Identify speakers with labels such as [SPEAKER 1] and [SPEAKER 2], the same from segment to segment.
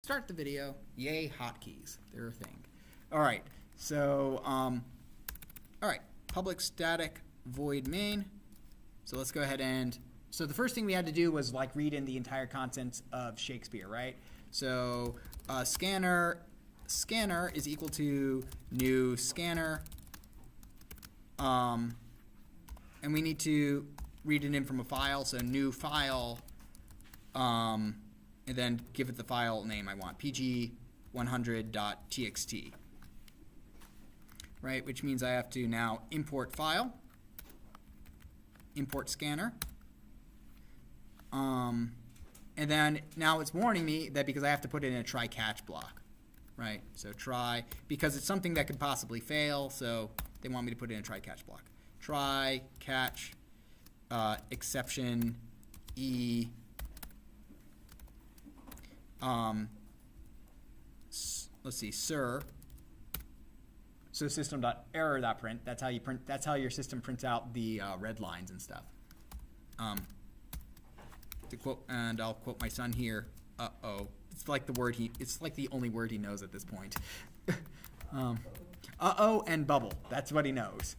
[SPEAKER 1] start the video. Yay, hotkeys. They're a thing. All right. So, all right. Public static void main. So let's go ahead and, so the first thing we had to do was like read in the entire contents of Shakespeare, right? So scanner is equal to new scanner. And we need to read it in from a file. So new file, and then give it the file name I want, pg100.txt. Right, which means I have to now import file, import scanner, and then now it's warning me that because I have to put it in a try catch block, right? So try, because it's something that could possibly fail, so they want me to put it in a try catch block. Try catch exception e let's see, sir. So system.error.print. That's how you print. That's how your system prints out the red lines and stuff. To quote, and I'll quote my son here. It's like the word he. It's like the only word he knows at this point. And bubble. That's what he knows.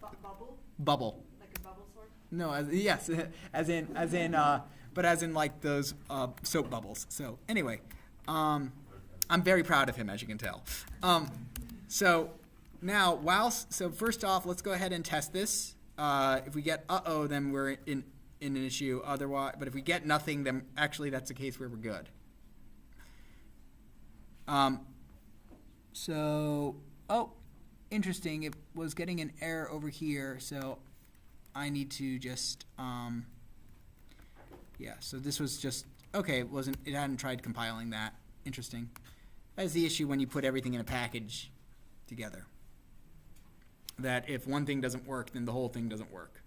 [SPEAKER 2] Bubble?
[SPEAKER 1] Bubble.
[SPEAKER 2] Like a bubble sort?
[SPEAKER 1] No, yes, as in, but as in like those soap bubbles. So anyway, I'm very proud of him, as you can tell. So now, so first off, let's go ahead and test this. If we get then we're in an issue. Otherwise, but if we get nothing, then actually that's a case where we're good. Interesting. It was getting an error over here, so I need to just yeah. So this was just okay. It hadn't tried compiling that. Interesting. That's the issue when you put everything in a package together. That if one thing doesn't work, then the whole thing doesn't work.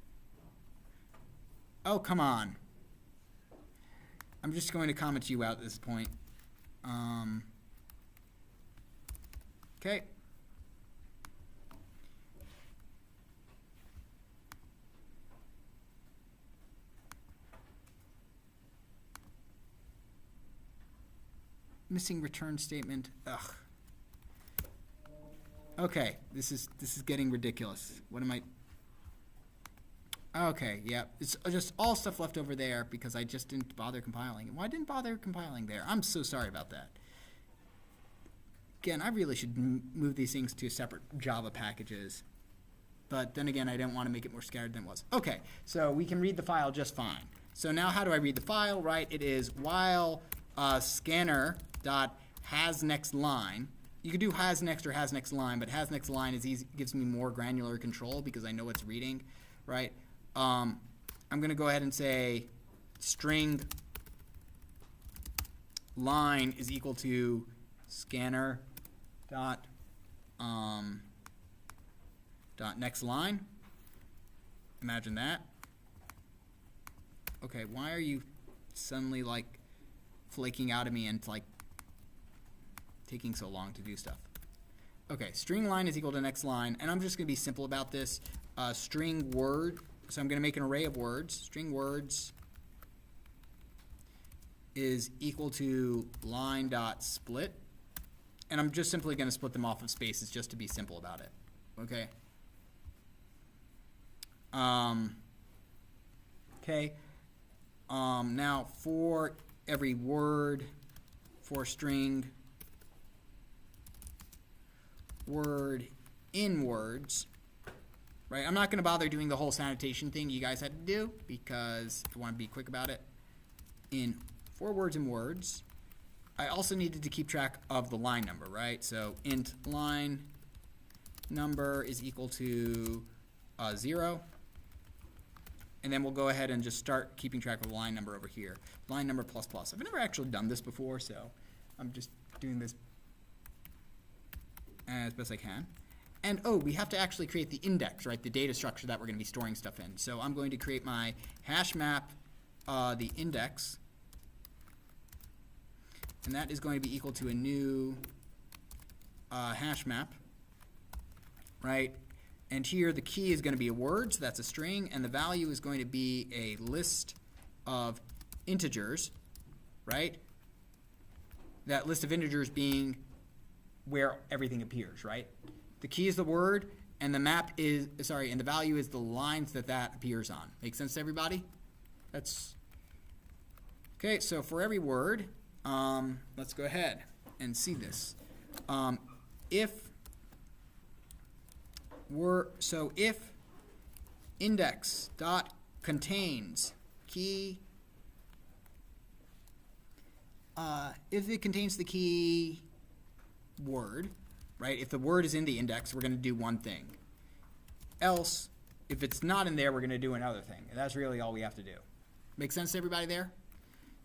[SPEAKER 1] Oh, come on. I'm just going to comment you out at this point. Okay. Missing return statement. Ugh. Okay, this is getting ridiculous. What am I? Okay, yeah, it's just all stuff left over there because I just didn't bother compiling. Why didn't bother compiling there? I'm so sorry about that. Again, I really should move these things to separate Java packages. But then again, I didn't want to make it more scattered than it was. Okay, so we can read the file just fine. So now how do I read the file? Right, it is while scanner dot has next line. You could do has next or has next line, but has next line is easy, gives me more granular control because I know it's reading, right? I'm going to go ahead and say string line is equal to scanner dot next line. Imagine that. Okay, why are you suddenly like flaking out at me and like taking so long to do stuff? Okay, string line is equal to next line, and I'm just going to be simple about this. String word, so I'm going to make an array of words. String words is equal to line dot split, and I'm just simply going to split them off of spaces just to be simple about it. Okay. Okay. Now for every word, for string word in words, right? I'm not going to bother doing the whole sanitation thing you guys had to do because I want to be quick about it. In for words in words, I also needed to keep track of the line number, right? So int line number is equal to 0. And then we'll go ahead and just start keeping track of the line number over here. Line number plus plus. I've never actually done this before, so I'm just doing this as best I can. And we have to actually create the index, right? The data structure that we're going to be storing stuff in. So I'm going to create my hash map, the index, and that is going to be equal to a new hash map, right? And here the key is going to be a word, so that's a string, and the value is going to be a list of integers, right? that list of integers being where everything appears, right? The key is the word, and the map is, sorry, and the value is the lines that appears on. Make sense to everybody? That's, okay, so for every word, let's go ahead and see this. If index dot contains key, if it contains the key word, right? If the word is in the index, we're going to do one thing. Else, if it's not in there, we're going to do another thing. And that's really all we have to do. Make sense to everybody there?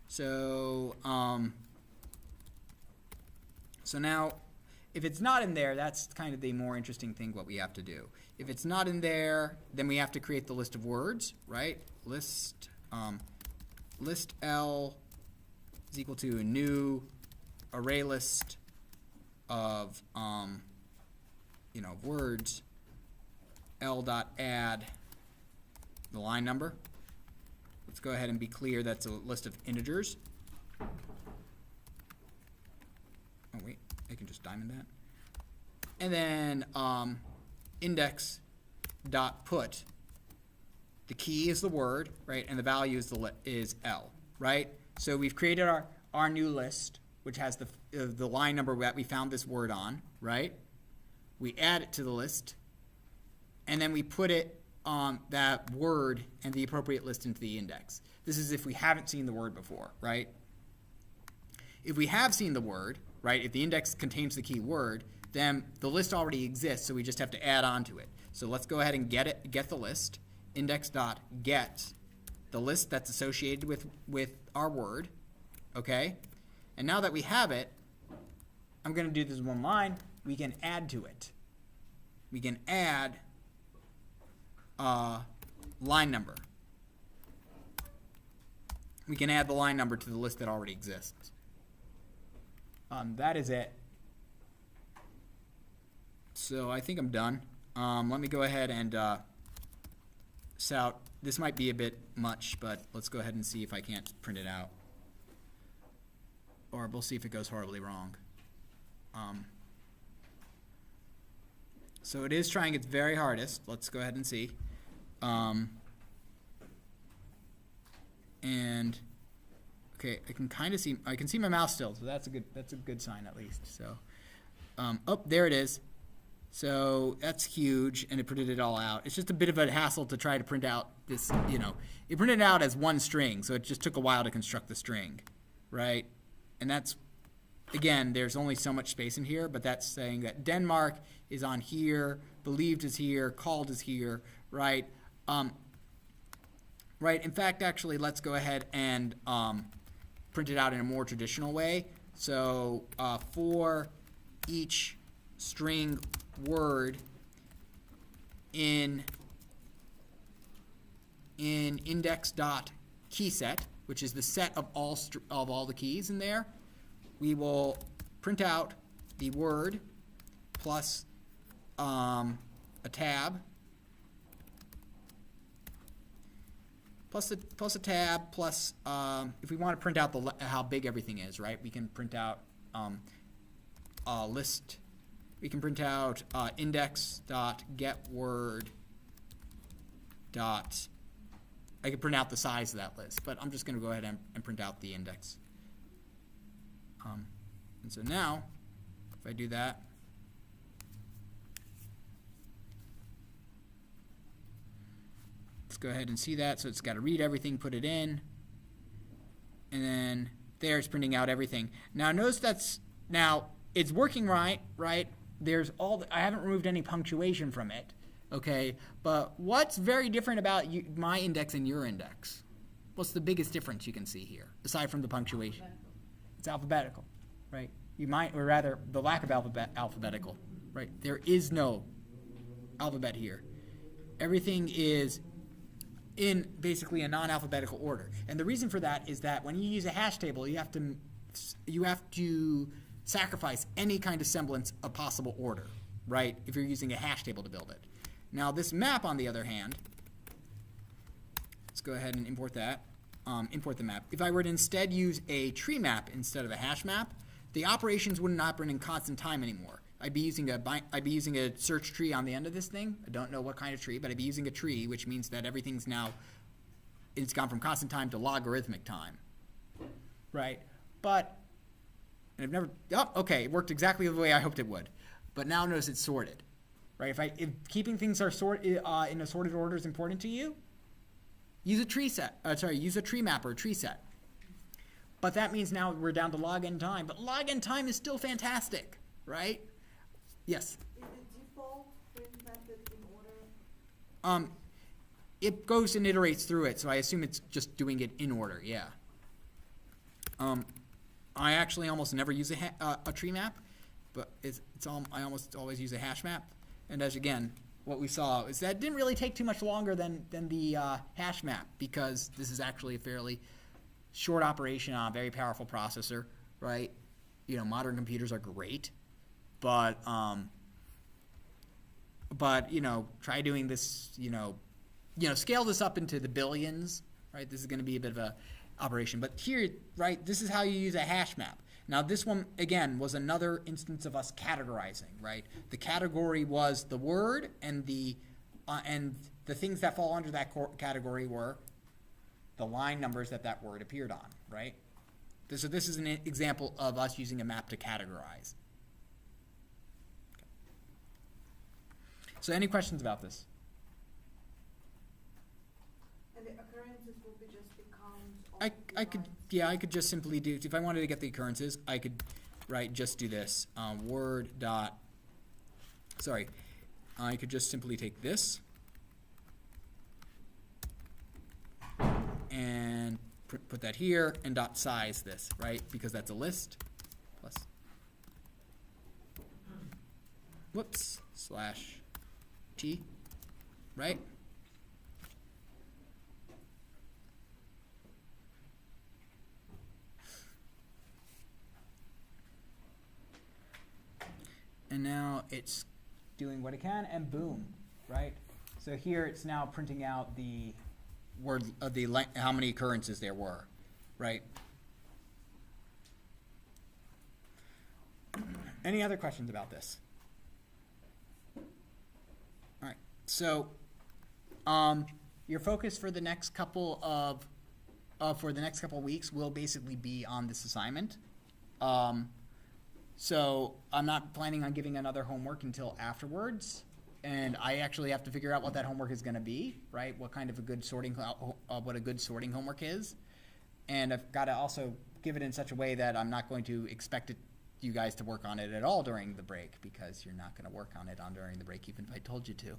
[SPEAKER 1] So, so now, if it's not in there, that's kind of the more interesting thing what we have to do. If it's not in there, then we have to create the list of words, right? List L is equal to a new array list of words, L dot add the line number. Let's go ahead and be clear that's a list of integers. Oh wait, I can just diamond that. And then index dot put, the key is the word, right, and the value is L, right? So we've created our new list, which has the line number that we found this word on, right? We add it to the list, and then we put it that word and the appropriate list into the index. This is if we haven't seen the word before, right? If we have seen the word, right, if the index contains the key word, then the list already exists, so we just have to add on to it. So let's go ahead and get the list, index.get the list that's associated with our word, okay? And now that we have it, I'm going to do this one line. We can add to it. We can add line number. We can add the line number to the list that already exists. That is it. So I think I'm done. Let me go ahead and this might be a bit much, but let's go ahead and see if I can't print it out. Or we'll see if it goes horribly wrong. So it is trying its very hardest. Let's go ahead and see. And okay, I can kind of see. I can see my mouse still, so that's a good sign at least. So, oh, there it is. So that's huge, and it printed it all out. It's just a bit of a hassle to try to print out this. It printed it out as one string, so it just took a while to construct the string, right? And that's, again, there's only so much space in here, but that's saying that Denmark is on here, believed is here, called is here, right? Right. In fact, actually, let's go ahead and print it out in a more traditional way. So for each string word in index.keyset, which is the set of all the keys in there, we will print out the word plus a tab plus a tab plus if we want to print out how big everything is, right? We can print out a list. We can print out index.getWord. I could print out the size of that list, but I'm just going to go ahead and print out the index. And so now, if I do that, let's go ahead and see that. So it's got to read everything, put it in, and then there it's printing out everything. Now notice it's working right? There's I haven't removed any punctuation from it, okay? But what's very different about my index and your index? What's the biggest difference you can see here, aside from the punctuation? It's alphabetical, right? Or rather, the lack of alphabetical, right? There is no alphabet here. Everything is in basically a non-alphabetical order. And the reason for that is that when you use a hash table, you have to sacrifice any kind of semblance of possible order, right? If you're using a hash table to build it. Now this map, on the other hand, let's go ahead and import that. Import the map. If I were to instead use a tree map instead of a hash map, the operations wouldn't operate in constant time anymore. I'd be using a search tree on the end of this thing. I don't know what kind of tree, but I'd be using a tree, which means that everything's now, it's gone from constant time to logarithmic time, right? But, and I've never, oh, okay, it worked exactly the way I hoped it would. But now notice it's sorted, right? If keeping things are in a sorted order is important to you, use a tree set, use a tree map or a tree set. But that means now we're down to log n time, but log n time is still fantastic, right? Yes?
[SPEAKER 2] Is the default print method in order?
[SPEAKER 1] It goes and iterates through it, so I assume it's just doing it in order, yeah. I actually almost never use a tree map, but I almost always use a hash map. And as again, what we saw is that it didn't really take too much longer than the hash map, because this is actually a fairly short operation on a very powerful processor, right? You know, modern computers are great, but you know, try doing this, you know, scale this up into the billions, right? This is going to be a bit of a operation. But here, right, this is how you use a hash map. Now, this one, again, was another instance of us categorizing, right? The category was the word, and the things that fall under that category were the line numbers that word appeared on, right? So this is an example of us using a map to categorize. Okay. So any questions about this?
[SPEAKER 2] And the occurrences will be just the counts of
[SPEAKER 1] I could,
[SPEAKER 2] lines.
[SPEAKER 1] yeah, I could just simply do, if I wanted to get the occurrences, I could, right, just do this. Word dot, sorry, I could just simply take this and put that here and dot size this, right, because that's a list, plus, whoops, slash t, right? And now it's doing what it can, and boom, right? So here it's now printing out the word of how many occurrences there were, right? Any other questions about this? All right. So your focus for the next couple of weeks will basically be on this assignment. So I'm not planning on giving another homework until afterwards, and I actually have to figure out what that homework is going to be, right? What kind of a good sorting, what a good sorting homework is, and I've got to also give it in such a way that I'm not going to expect you guys to work on it at all during the break, because you're not going to work on it during the break, even if I told you to.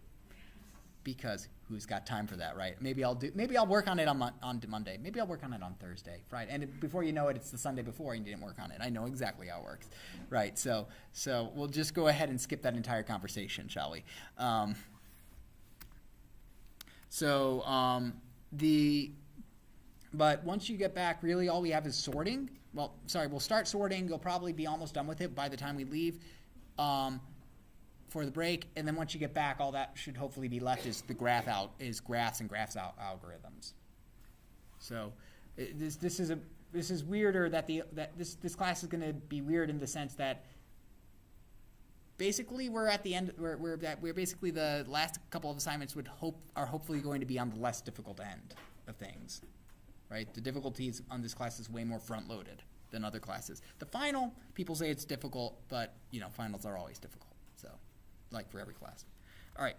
[SPEAKER 1] Because who's got time for that, right? Maybe I'll work on it on Monday. Maybe I'll work on it on Thursday, Friday. And before you know it, it's the Sunday before and you didn't work on it. I know exactly how it works, right? So we'll just go ahead and skip that entire conversation, shall we? But once you get back, really all we have is sorting. Well, sorry, we'll start sorting. You'll probably be almost done with it by the time we leave. For the break, and then once you get back, all that should hopefully be left is graphs and graphs algorithms. So this is weirder that this class is going to be weird in the sense that basically we're at the end. We're basically the last couple of assignments are hopefully going to be on the less difficult end of things, right? The difficulties on this class is way more front loaded than other classes. The final, people say it's difficult, but finals are always difficult. So. Like for every class. All right.